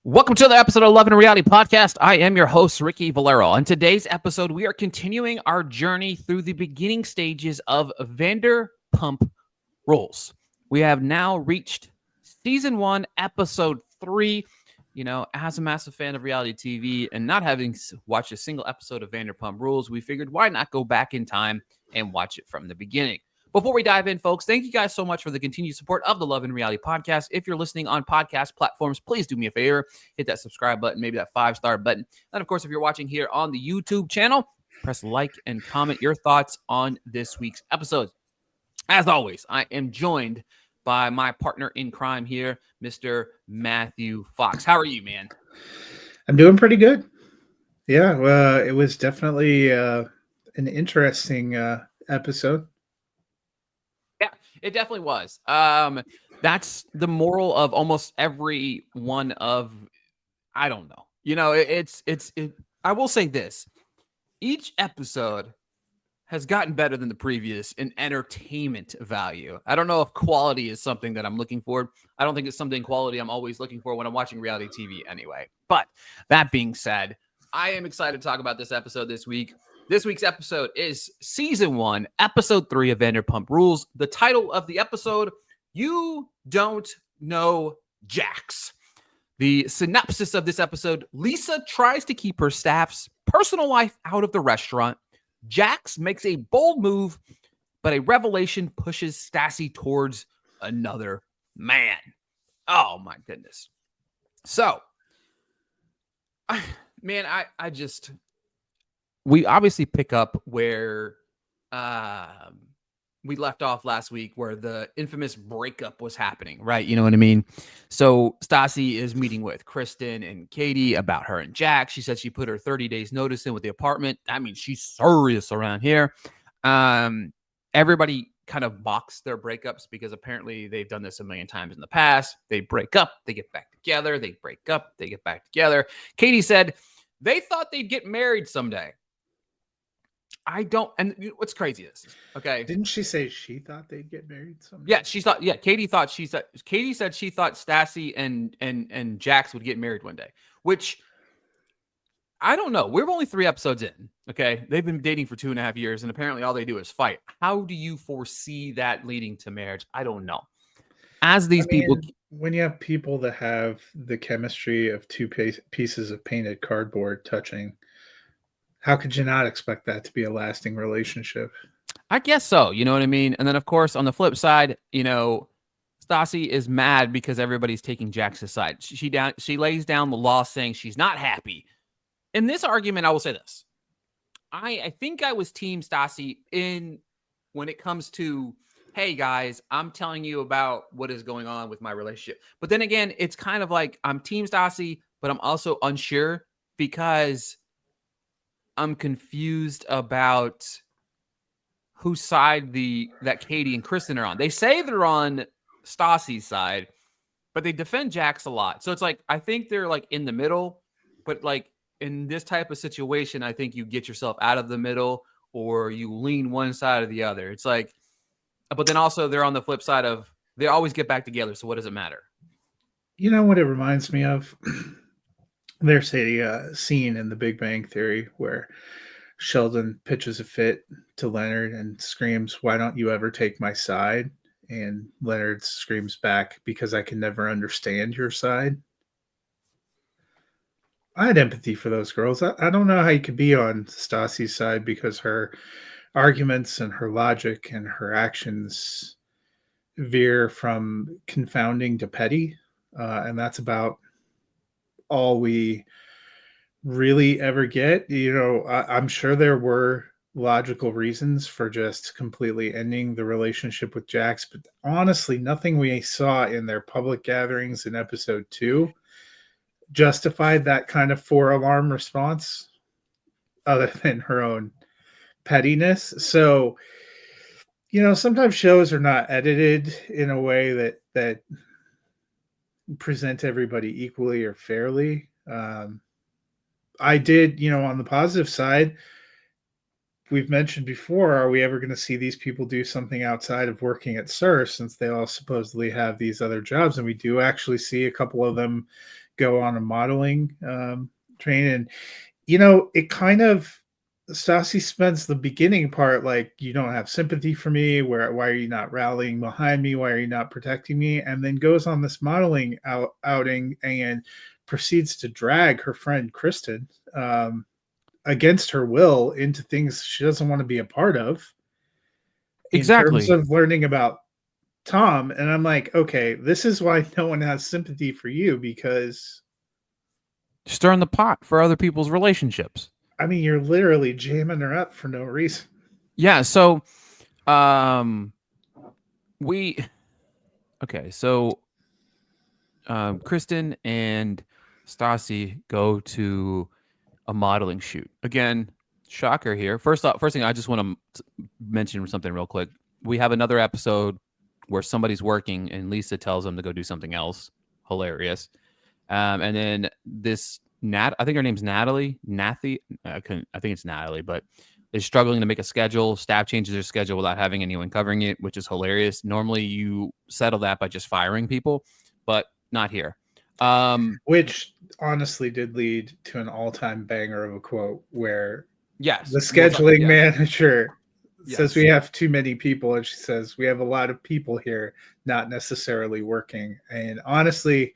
Welcome to the episode of Love and Reality Podcast. I am your host, Ricky Valero. On today's episode, we are continuing our journey through the beginning stages of Vanderpump Rules. We have now reached season 1, episode 3. You know, as a massive fan of reality TV and not having watched a single episode of Vanderpump Rules, we figured why not go back in time and watch it from the beginning. Before we dive in, folks, thank you guys so much for the continued support of the Love and Reality Podcast. If you're listening on podcast platforms, please do me a favor, hit that subscribe button, maybe that 5-star button. And of course, if you're watching here on the YouTube channel, press like and comment your thoughts on this week's episode. As always, I am joined by my partner in crime here, Mr. Matthew Fox. How are you, man? I'm doing pretty good. Yeah, well, it was definitely an interesting episode. Yeah, it definitely was. That's the moral of almost every one of, I don't know. You know, I will say this. Each episode has gotten better than the previous in entertainment value. I don't know if quality is something that I'm looking for. I don't think it's something quality I'm always looking for when I'm watching reality TV anyway. But that being said, I am excited to talk about this episode this week. This week's episode is season 1, episode 3 of Vanderpump Rules. The title of the episode, You Don't Know Jax. The synopsis of this episode, Lisa tries to keep her staff's personal life out of the restaurant. Jax makes a bold move, but a revelation pushes Stassi towards another man. Oh my goodness. So, man, we obviously pick up where we left off last week, where the infamous breakup was happening, right? You know what I mean? So Stassi is meeting with Kristen and Katie about her and Jack. She said she put her 30 days notice in with the apartment. I mean, she's serious around here. Everybody kind of mocks their breakups because apparently they've done this a million times in the past. They break up, they get back together, they break up, they get back together. Katie said they thought they'd get married someday. I don't, and what's crazy is, okay. Didn't she say she thought they'd get married someday? Yeah, Katie said she thought Stassi and Jax would get married one day, which I don't know. We're only 3 episodes in, okay? They've been dating for 2.5 years, and apparently all they do is fight. How do you foresee that leading to marriage? I don't know. People, when you have people that have the chemistry of 2 pieces of painted cardboard touching, how could you not expect that to be a lasting relationship? I guess so. You know what I mean? And then, of course, on the flip side, you know, Stassi is mad because everybody's taking Jax's side. She lays down the law saying she's not happy. In this argument, I will say this. I think I was team Stassi when it comes to, hey, guys, I'm telling you about what is going on with my relationship. But then again, it's kind of like I'm team Stassi, but I'm also unsure because I'm confused about whose side that Katie and Kristen are on. They say they're on Stassi's side, but they defend Jax a lot. So it's like, I think they're like in the middle, but like in this type of situation, I think you get yourself out of the middle or you lean one side or the other. It's like, but then also they're on the flip side of they always get back together. So what does it matter? You know what it reminds me of? There's a scene in The Big Bang Theory where Sheldon pitches a fit to Leonard and screams, "Why don't you ever take my side?" And Leonard screams back, "Because I can never understand your side." I had empathy for those girls. I don't know how you could be on Stassi's side because her arguments and her logic and her actions veer from confounding to petty. And that's about all we really ever get. You know, I'm sure there were logical reasons for just completely ending the relationship with Jax, but honestly, nothing we saw in their public gatherings in episode 2 justified that kind of 4-alarm response other than her own pettiness. So, you know, sometimes shows are not edited in a way that present everybody equally or fairly. I did, you know, on the positive side, we've mentioned before, are we ever going to see these people do something outside of working at SUR, since they all supposedly have these other jobs? And we do actually see a couple of them go on a modeling train. And, you know, it kind of, Stassi spends the beginning part like, you don't have sympathy for me. Why are you not rallying behind me? Why are you not protecting me? And then goes on this modeling outing and proceeds to drag her friend Kristen against her will into things she doesn't want to be a part of in terms Exactly. of learning about Tom. And I'm like, okay, this is why no one has sympathy for you, because Stirring the pot for other people's relationships. I mean, you're literally jamming her up for no reason. Yeah. So, um, we okay. So, Kristen and Stassi go to a modeling shoot again. Shocker here. First thing I just want to mention something real quick. We have another episode where somebody's working and Lisa tells them to go do something else. Hilarious. And then this I think her name's Natalie. I think it's Natalie, but is struggling to make a schedule. Staff changes their schedule without having anyone covering it, which is hilarious. Normally, you settle that by just firing people, but not here. Which honestly did lead to an all-time banger of a quote where Yes, the scheduling yes, manager says yes, we have too many people, and she says we have a lot of people here not necessarily working. And honestly,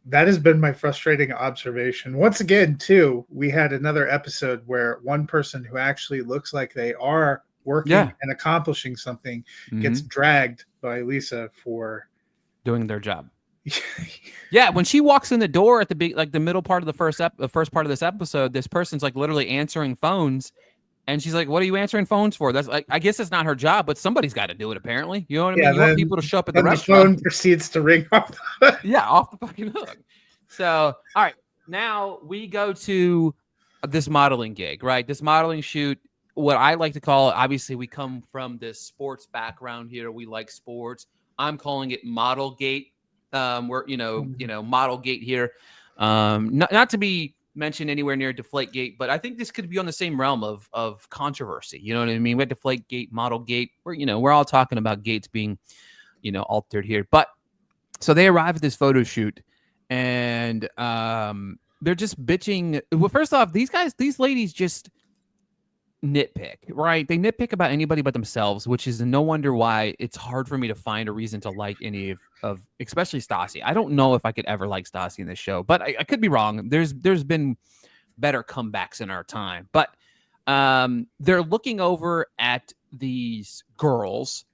that has been my frustrating observation. Once again, too, we had another episode where one person who actually looks like they are working yeah. and accomplishing something gets Mm-hmm. dragged by Lisa for Doing their job. Yeah, when she walks in the door at the middle part of the first part of this episode, this person's like literally answering phones, and she's like, "What are you answering phones for?" That's like, I guess it's not her job, but somebody's got to do it. Apparently, you know what I mean. Yeah, You want people to show up at the then the restaurant. phone proceeds to ring off. Yeah, off the fucking hook. So, all right, now we go to this modeling gig, right? This modeling shoot. What I like to call it, obviously, we come from this sports background here. We like sports. I'm calling it model gate. We're model gate here. Not to be mentioned anywhere near Deflate Gate, but I think this could be on the same realm of controversy. You know what I mean? We had Deflate Gate, model gate. We're all talking about gates being altered here, but so they arrive at this photo shoot and they're just bitching. Well, first off, these ladies just nitpick, right? They nitpick about anybody but themselves, which is no wonder why it's hard for me to find a reason to like any of especially Stassi. I don't know if I could ever like Stassi in this show, but I could be wrong. There's been better comebacks in our time, but they're looking over at these girls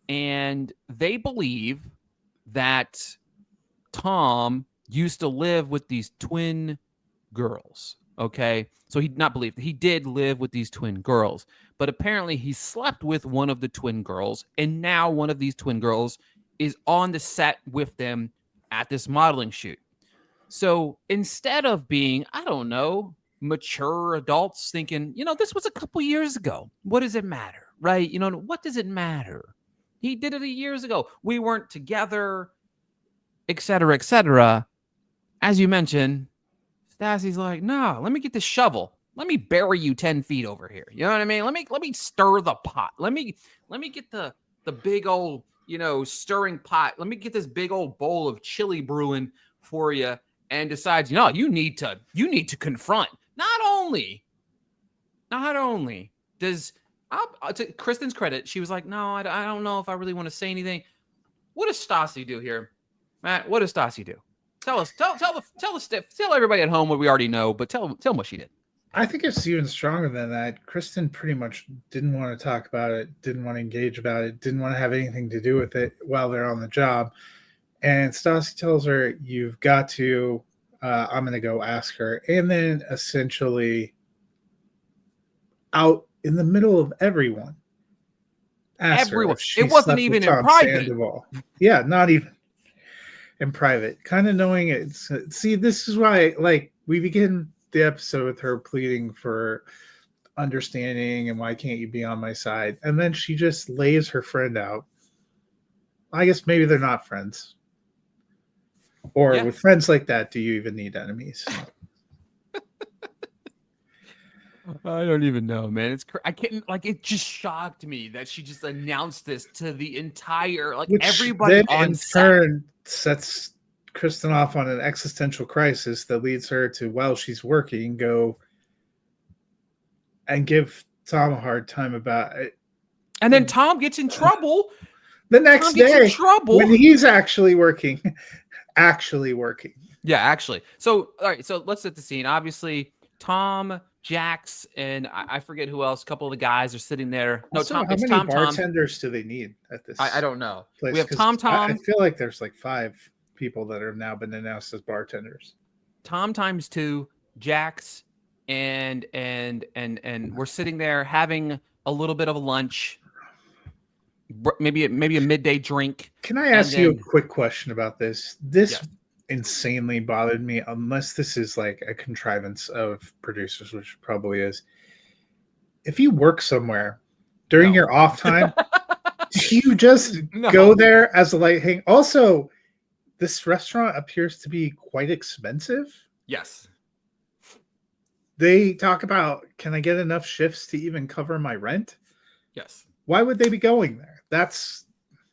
and they believe that Tom used to live with these twin girls. Okay. So he did live with these twin girls, but apparently he slept with one of the twin girls. And now one of these twin girls is on the set with them at this modeling shoot. So instead of being, I don't know, mature adults thinking, this was a couple years ago. What does it matter? Right? What does it matter? He did it years ago. We weren't together, etc., etc. As you mentioned, Stassi's like, no, let me get this shovel. Let me bury you 10 feet over here. You know what I mean? Let me stir the pot. Let me get the big old, stirring pot. Let me get this big old bowl of chili brewing for you. And decides, you need to confront. Not only does to Kristen's credit, she was like, no, I don't know if I really want to say anything. What does Stassi do here, Matt? What does Stassi do? Tell us, tell everybody at home what we already know, but tell them what she did. I think it's even stronger than that. Kristen pretty much didn't want to talk about it, didn't want to engage about it, didn't want to have anything to do with it while they're on the job. And Stassi tells her, you've got to, I'm going to go ask her. And then essentially out in the middle of everyone, ask her if she It wasn't slept with even in Tom private. Sandoval. Yeah, not even in private. Kind of knowing it. See, this is why, like, we begin the episode with her pleading for understanding and why can't you be on my side? And then she just lays her friend out. I guess maybe they're not friends. Or with friends like that, do you even need enemies? I don't even know, man. I can't, like, it just shocked me that she just announced this to the entire, like, Which everybody then on in set. turn sets Kristen off on an existential crisis that leads her to, while she's working, go and give Tom a hard time about it. And then Tom gets in trouble. The Tom next gets in day, when trouble. he's actually working, actually working. Yeah, actually. So, all right. So let's set the scene. Obviously, Tom, Jax, and I forget who else. A couple of the guys are sitting there. No, Also, Tom. how It's many Tom. Tom. bartenders do they need at I this don't know. We place? have Because Tom. I Tom. feel like there's like 5 people that have now been announced as bartenders. Tom times 2. Jax, and we're sitting there having a little bit of a lunch. Maybe a midday drink. Can I And ask you a then quick question about this? This yes. insanely bothered me, unless this is like a contrivance of producers, which it probably is. If you work somewhere during No. your off time, do you just No. go there as a light hang? Also, this restaurant appears to be quite expensive. Yes. They talk about, can I get enough shifts to even cover my rent? Yes. Why would they be going there? That's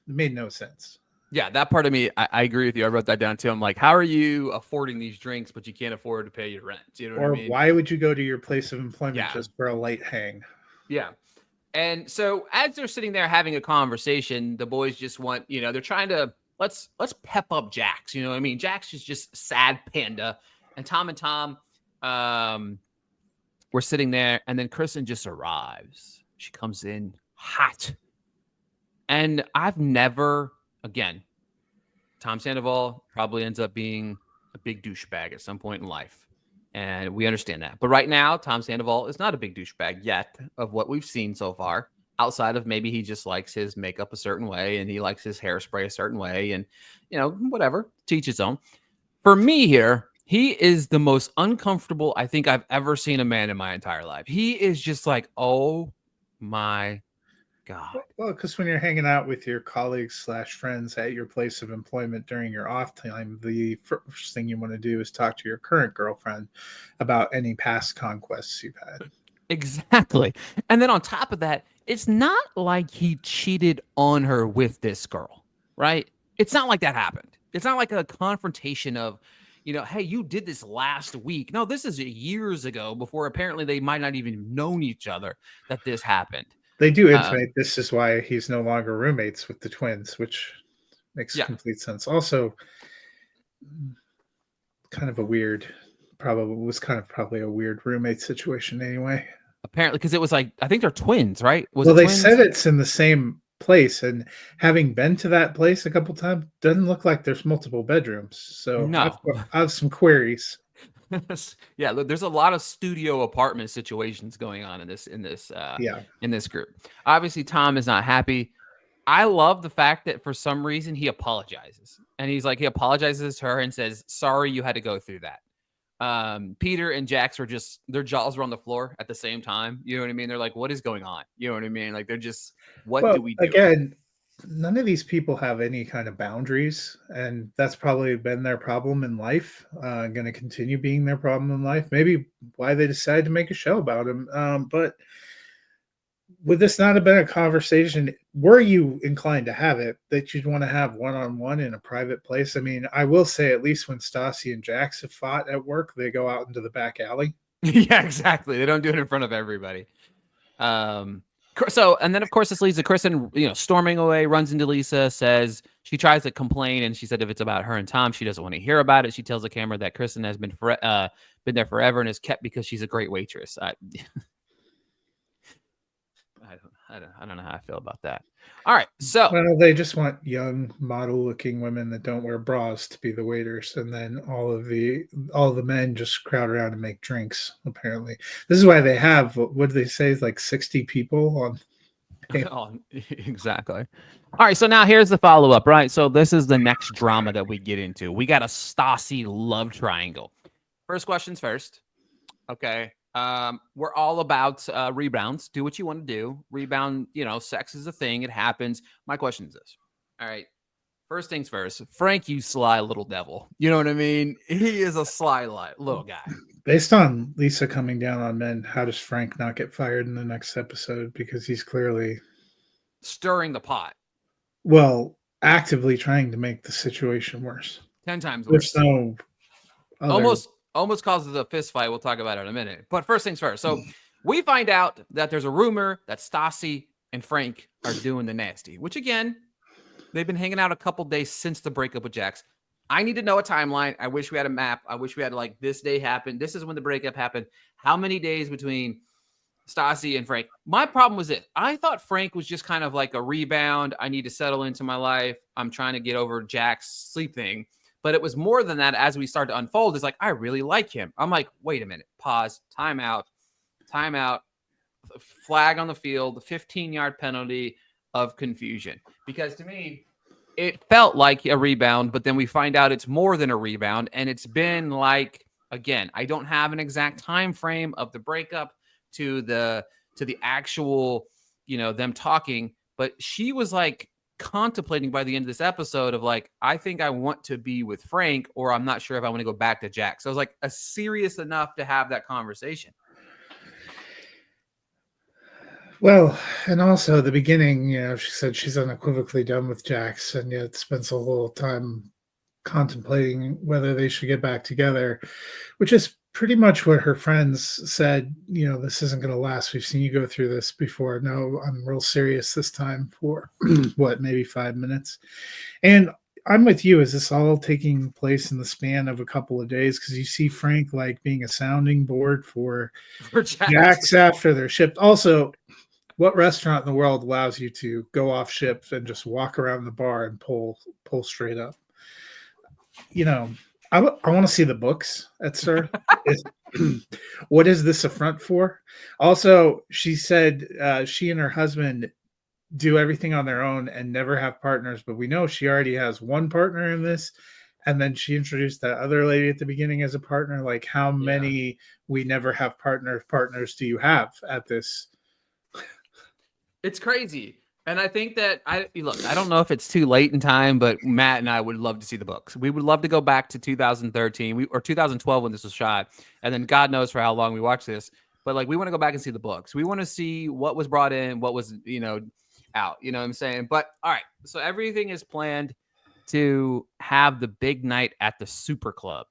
made no sense. Yeah, that part of me, I agree with you. I wrote that down too. I'm like, how are you affording these drinks, but you can't afford to pay your rent? You know what I Or mean? why would you go to your place of employment Yeah. just for a light hang? Yeah. And so as they're sitting there having a conversation, the boys just want, they're trying to let's pep up Jax. You know what I mean? Jax is just sad panda. And Tom, we're sitting there, and then Kristen just arrives. She comes in hot. And I've never, again, Tom Sandoval probably ends up being a big douchebag at some point in life. And we understand that. But right now, Tom Sandoval is not a big douchebag yet of what we've seen so far, outside of maybe he just likes his makeup a certain way and he likes his hairspray a certain way. And, whatever, teach his own. For me here, he is the most uncomfortable I think I've ever seen a man in my entire life. He is just like, oh my God. Well, because when you're hanging out with your colleagues / friends at your place of employment during your off time, the first thing you want to do is talk to your current girlfriend about any past conquests you've had. Exactly. And then on top of that, it's not like he cheated on her with this girl, right? It's not like that happened. It's not like a confrontation of, hey, you did this last week. No, this is years ago before apparently they might not even known each other that this happened. They do intimate this is why he's no longer roommates with the twins, which makes complete sense. Also, kind of a weird, probably a weird roommate situation anyway. Apparently, because it was like, I think they're twins, right? Well, they said it's in the same place, and having been to that place a couple times, doesn't look like there's multiple bedrooms. So no. I have some queries. Yeah, look, there's a lot of studio apartment situations going on in this group. Obviously, Tom is not happy. I love the fact that for some reason he apologizes, and he apologizes to her and says, "Sorry, you had to go through that." Peter and Jax were just, their jaws were on the floor at the same time. You know what I mean? They're like, "What is going on?" You know what I mean? Like, they're just, what do we do? Again, none of these people have any kind of boundaries, and that's probably been their problem in life. Going to continue being their problem in life. Maybe why they decided to make a show about him. But would this not have been a conversation? Were you inclined to have it that you'd want to have one-on-one in a private place? I mean, I will say, at least when Stassi and Jax have fought at work, they go out into the back alley. Yeah, exactly. They don't do it in front of everybody. So, and then of course this leads to Kristen, storming away, runs into Lisa, says she tries to complain, and she said if it's about her and Tom, she doesn't want to hear about it. She tells the camera that Kristen has been there forever and is kept because she's a great waitress. I don't know how I feel about that. All right, so they just want young model-looking women that don't wear bras to be the waiters, and then all the men just crowd around and make drinks. Apparently, this is why they have, what do they say, is like 60 people on. Oh, exactly. All right, so now here's the follow-up, right? So this is the next drama that we get into. We got a Stassi love triangle. First questions first. Okay. We're all about rebounds. Do what you want to do. Rebound, sex is a thing. It happens. My question is this. All right. First things first. Frank, you sly little devil. You know what I mean? He is a sly little guy. Based on Lisa coming down on men, how does Frank not get fired in the next episode? Because he's clearly stirring the pot. Well, actively trying to make the situation worse. 10 times There's worse. no other. Almost causes a fist fight. We'll talk about it in a minute. But first things first. So we find out that there's a rumor that Stassi and Frank are doing the nasty, which again, they've been hanging out a couple days since the breakup with Jax. I need to know a timeline. I wish we had a map. I wish we had like this day happened. This is when the breakup happened. How many days between Stassi and Frank? My problem was it. I thought Frank was just kind of like a rebound. I need to settle into my life. I'm trying to get over Jack's sleep thing. But it was more than that as we start to unfold. It's like, I really like him. I'm like, wait a minute, pause, timeout, flag on the field, the 15-yard penalty of confusion. Because to me, it felt like a rebound, but then we find out it's more than a rebound. And it's been like, again, I don't have an exact time frame of the breakup to the actual, them talking, but she was like contemplating by the end of this episode of like, I think I want to be with Frank, or I'm not sure if I want to go back to Jack. So I was like, a serious enough to have that conversation. Well, and also at the beginning, she said she's unequivocally done with Jax, and yet spends a little time contemplating whether they should get back together, which is pretty much what her friends said. This isn't going to last. We've seen you go through this before. No, I'm real serious this time for what, maybe 5 minutes. And I'm with you. Is this all taking place in the span of a couple of days? Because you see Frank like being a sounding board for Jax after they're shipped. Also, what restaurant in the world allows you to go off shift and just walk around the bar and pull straight up? I want to see the books at SUR. What is this affront for? Also, she said she and her husband do everything on their own and never have partners, but we know she already has one partner in this, and then she introduced that other lady at the beginning as a partner. Like, how many we never have partners do you have at this? It's crazy. And I think that I don't know if it's too late in time, but Matt and I would love to see the books. We would love to go back to 2013 or 2012 when this was shot. And then God knows for how long we watched this. But like, we want to go back and see the books. We want to see what was brought in, what was, out. You know what I'm saying? But all right. So everything is planned to have the big night at the Super Club.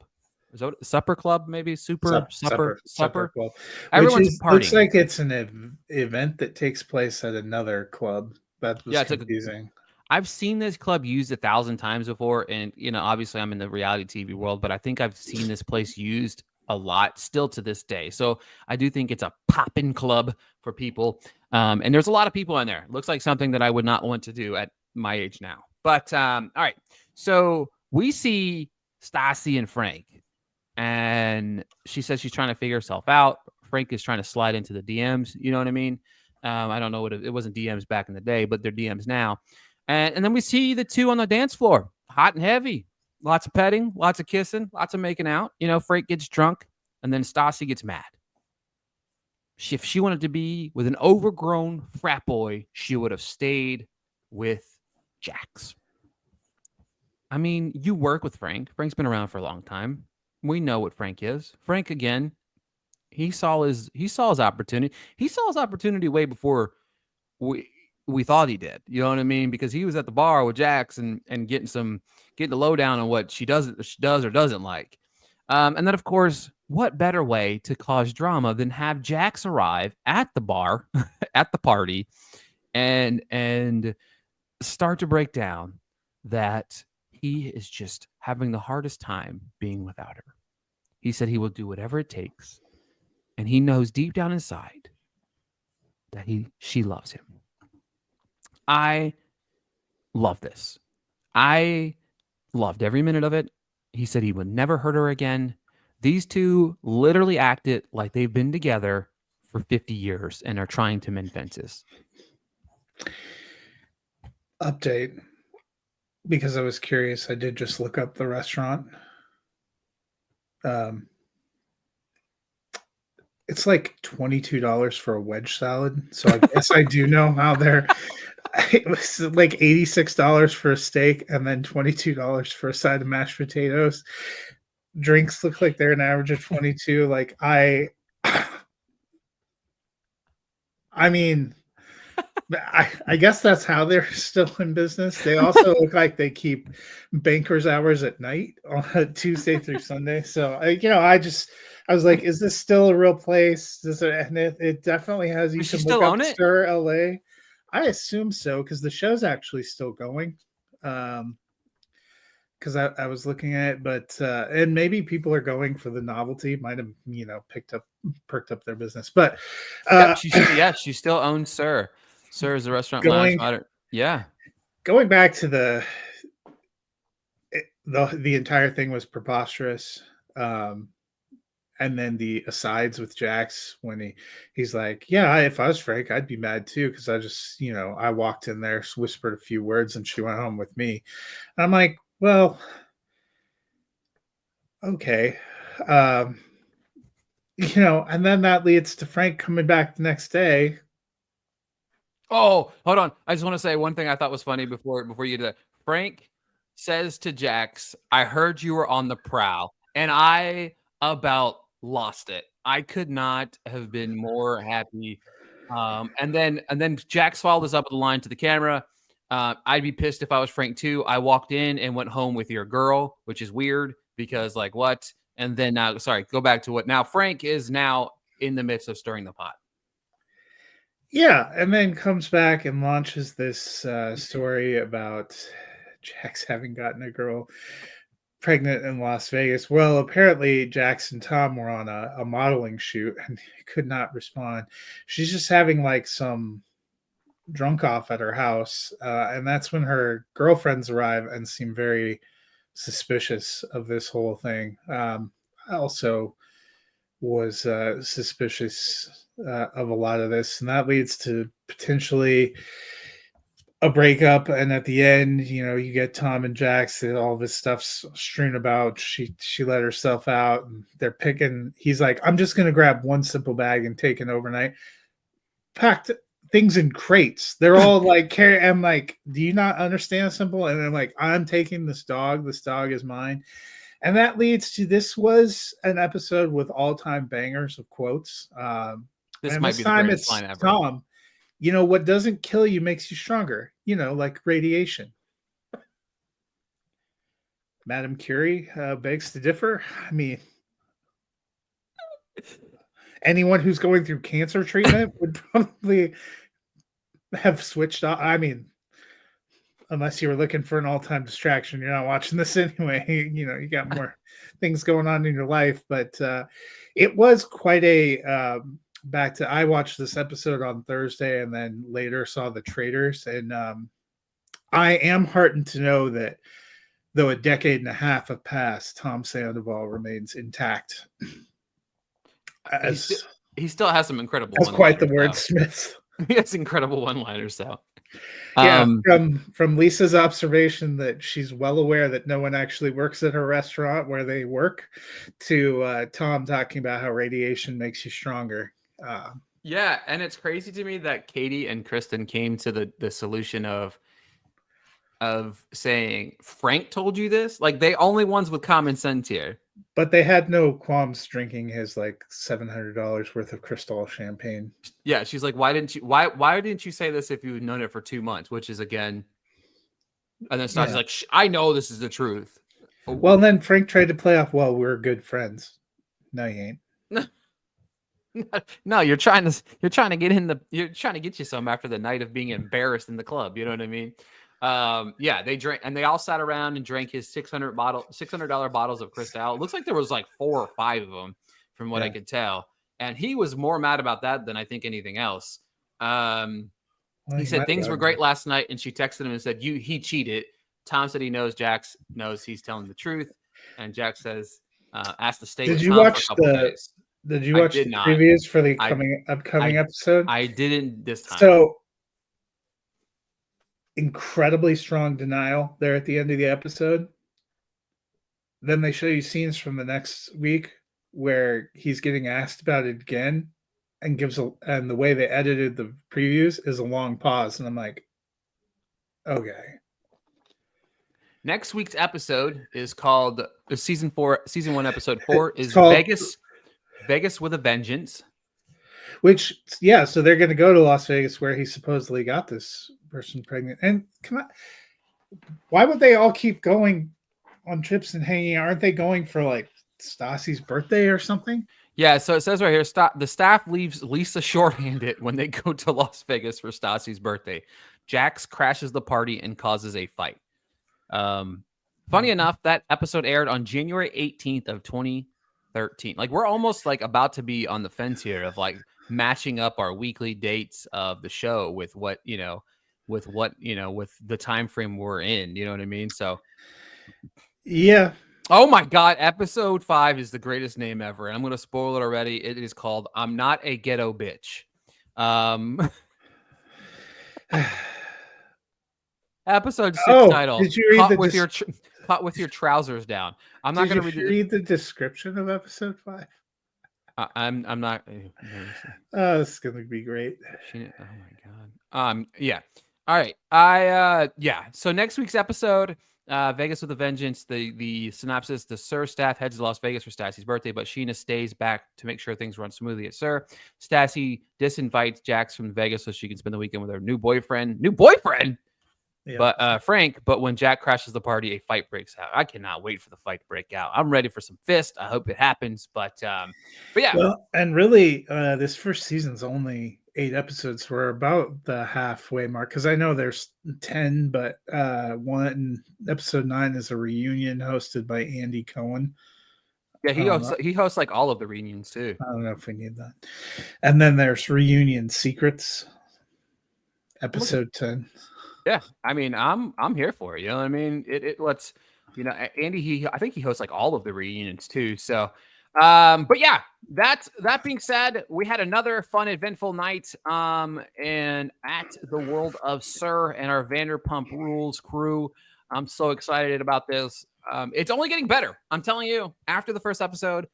Is that supper club? Maybe supper club. Everyone's partying. Looks like it's an event that takes place at another club. That was confusing. I've seen this club used 1,000 times before, and obviously I'm in the reality TV world, but I think I've seen this place used a lot still to this day. So I do think it's a poppin' club for people, and there's a lot of people in there. Looks like something that I would not want to do at my age now. But all right, so we see Stassi and Frank. And she says she's trying to figure herself out. Frank is trying to slide into the DMs. You know what I mean? I don't know what it wasn't DMs back in the day, but they're DMs now. And then we see the two on the dance floor, hot and heavy. Lots of petting, lots of kissing, lots of making out. Frank gets drunk, and then Stassi gets mad. If she wanted to be with an overgrown frat boy, she would have stayed with Jax. I mean, you work with Frank. Frank's been around for a long time. We know what Frank is. Frank, again, he saw his opportunity. He saw his opportunity way before we thought he did. You know what I mean? Because he was at the bar with Jax and getting the lowdown on what she does or doesn't like. And then, of course, what better way to cause drama than have Jax arrive at the bar, at the party, and start to break down that he is just having the hardest time being without her. He said he will do whatever it takes. And he knows deep down inside that she loves him. I love this. I loved every minute of it. He said he would never hurt her again. These two literally acted like they've been together for 50 years and are trying to mend fences. Update. Because I was curious, I did just look up the restaurant. It's like $22 for a wedge salad. So I guess I do know how they're. It was like $86 for a steak and then $22 for a side of mashed potatoes. Drinks look like they're an average of 22. Like I mean, I guess that's how they're still in business. They also look like they keep bankers hours at night on Tuesday through Sunday. So I was like, is this still a real place? And it definitely has. You Does she can look still up own it? SUR LA. I assume so because the show's actually still going. Because I was looking at it, but and maybe people are going for the novelty. Might have perked up their business, but Yep, uh, she still owns SUR. SUR is a restaurant lounge. going Yeah. going back to the entire thing was preposterous. Um, and then the asides with Jax when he's like, yeah, if I was Frank, I'd be mad too because I just I walked in there, whispered a few words, and she went home with me. And I'm like, well, okay. Um, and then that leads to Frank coming back the next day. Oh, hold on. I just want to say one thing I thought was funny before you do that. Frank says to Jax, "I heard you were on the prowl," and I about lost it. I could not have been more happy. And then Jax followed us up with the line to the camera. I'd be pissed if I was Frank too. I walked in and went home with your girl, which is weird because like what? And then now, sorry, go back to what now. Frank is now in the midst of stirring the pot. Yeah, and then comes back and launches this story about Jax having gotten a girl pregnant in Las Vegas. Well, apparently Jax and Tom were on a modeling shoot and could not respond. She's just having like some drunk off at her house, and that's when her girlfriends arrive and seem very suspicious of this whole thing. I also was suspicious of a lot of this, and that leads to potentially a breakup. And at the end, you get Tom and Jax, and all this stuff's strewn about. She let herself out, and they're picking. He's like, I'm just gonna grab one simple bag and take it overnight. Packed things in crates. They're all like carry. I'm like, do you not understand simple? And I'm like, I'm taking this dog. This dog is mine. And that leads to this was an episode with all-time bangers of quotes. This And might this be the time greatest it's line ever. Tom. What doesn't kill you makes you stronger. Like radiation. Madame Curie begs to differ. I mean, anyone who's going through cancer treatment would probably have switched off. I mean, unless you were looking for an all-time distraction, you're not watching this anyway. You got more things going on in your life, but it was quite a back to. I watched this episode on Thursday and then later saw The Traitors, and I am heartened to know that though a decade and a half have passed, Tom Sandoval remains intact. He still has some incredible As quite the one-liners. wordsmith. He has incredible one-liners, though. Yeah, from Lisa's observation that she's well aware that no one actually works at her restaurant where they work, to Tom talking about how radiation makes you stronger. Yeah, and it's crazy to me that Katie and Kristen came to the solution of saying Frank told you this. Like they only ones with common sense here. But they had no qualms drinking his like $700 worth of Cristal champagne. Yeah, she's like, why didn't you say this if you had known it for 2 months? Which is again, and then Stassi's like, I know this is the truth. Well, then Frank tried to play off, well, we're good friends. No, you ain't. No, you're trying to get you some after the night of being embarrassed in the club. You know what I mean? Yeah, they drank and they all sat around and drank his $600 bottles of Cristal. It looks like there was like 4 or 5 of them from what I could tell. And he was more mad about that than I think anything else. He said things were great last night, and she texted him and said, he cheated. Tom said he knows Jax knows he's telling the truth. And Jax says, asked to stay with Tom for a couple days. Did you watch the previews for the upcoming episode? I didn't this time. So incredibly strong denial there at the end of the episode. Then they show you scenes from the next week where he's getting asked about it again and and the way they edited the previews is a long pause. And I'm like, okay. Next week's episode is called season 1, episode 4 is called Vegas with a Vengeance. Which, yeah, so they're going to go to Las Vegas where he supposedly got this person pregnant. And come on, why would they all keep going on trips and hanging out? Aren't they going for like Stassi's birthday or something? Yeah, so it says right here, the staff leaves Lisa shorthanded when they go to Las Vegas for Stassi's birthday. Jax crashes the party and causes a fight. Funny enough, that episode aired on January 18th of 2013. Like, we're almost like about to be on the fence here of like matching up our weekly dates of the show with what, with the time frame we're in. You know what I mean? So, yeah. oh my God, episode 5 is the greatest name ever. And I'm going to spoil it already. It is called I'm Not a Ghetto Bitch. Episode 6 title, did you read Caught the with caught with your trousers down. I'm not going to read the description of episode 5? I'm not. Oh, this is going to be great. Oh my God. Yeah. All right. Yeah. So next week's episode, Vegas with a Vengeance. The synopsis: the SUR staff heads to Las Vegas for Stassi's birthday, but Sheena stays back to make sure things run smoothly at SUR. Stassi disinvites Jax from Vegas so she can spend the weekend with her new boyfriend. Yeah. But Frank. But when Jack crashes the party, a fight breaks out. I cannot wait for the fight to break out. I'm ready for some fist. I hope it happens. But yeah. Well, and really, this first season's only 8 episodes. We're about the halfway mark because I know there's 10, but episode 9 is a reunion hosted by Andy Cohen. Yeah, he hosts like all of the reunions too. I don't know if we need that. And then there's Reunion Secrets, episode 10. Yeah, I mean, I'm here for it. You know what I mean? It lets, Andy. I think he hosts like all of the reunions too. So, but yeah, that being said, we had another fun, eventful night. And at the world of SUR and our Vanderpump Rules crew, I'm so excited about this. It's only getting better. I'm telling you. After the first episode,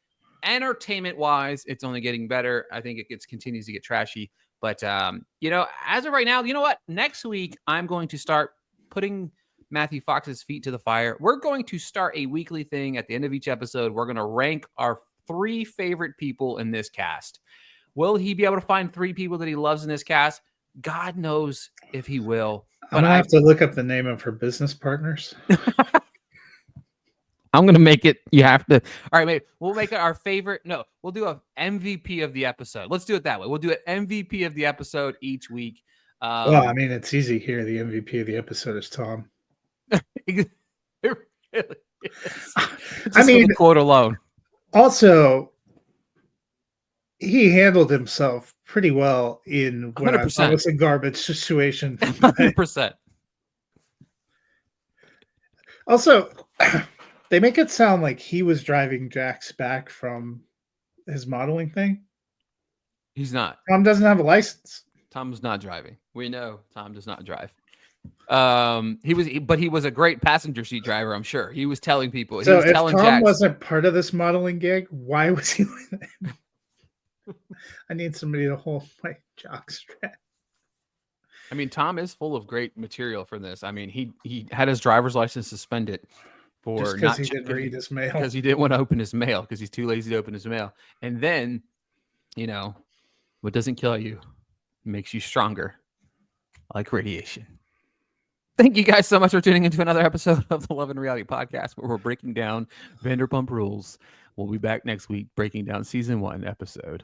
entertainment wise, it's only getting better. I think it continues to get trashy. But, as of right now, you know what? Next week, I'm going to start putting Matthew Fox's feet to the fire. We're going to start a weekly thing at the end of each episode. We're going to rank our 3 favorite people in this cast. Will he be able to find 3 people that he loves in this cast? God knows if he will. But I'm going to have to look up the name of her business partners. I'm going to make it. You have to. All right, maybe we'll make it our favorite. No, we'll do a MVP of the episode. Let's do it that way. We'll do an MVP of the episode each week. Well, I mean, it's easy here. The MVP of the episode is Tom. It really is. I mean, the quote alone. Also, he handled himself pretty well in what 100%. I thought was a garbage situation. 100%. Also, they make it sound like he was driving Jax back from his modeling thing. He's not. Tom doesn't have a license. Tom's not driving. We know Tom does not drive. He was a great passenger seat driver. I'm sure he was telling people. So if Tom wasn't part of this modeling gig, why was he? I need somebody to hold my jockstrap. I mean, Tom is full of great material for this. I mean, he had his driver's license suspended for because he didn't read his mail. Because he didn't want to open his mail because he's too lazy to open his mail. And then, what doesn't kill you makes you stronger, like radiation. Thank you guys so much for tuning into another episode of the Love and Reality Podcast, where we're breaking down Vanderpump Rules. We'll be back next week breaking down season 1, episode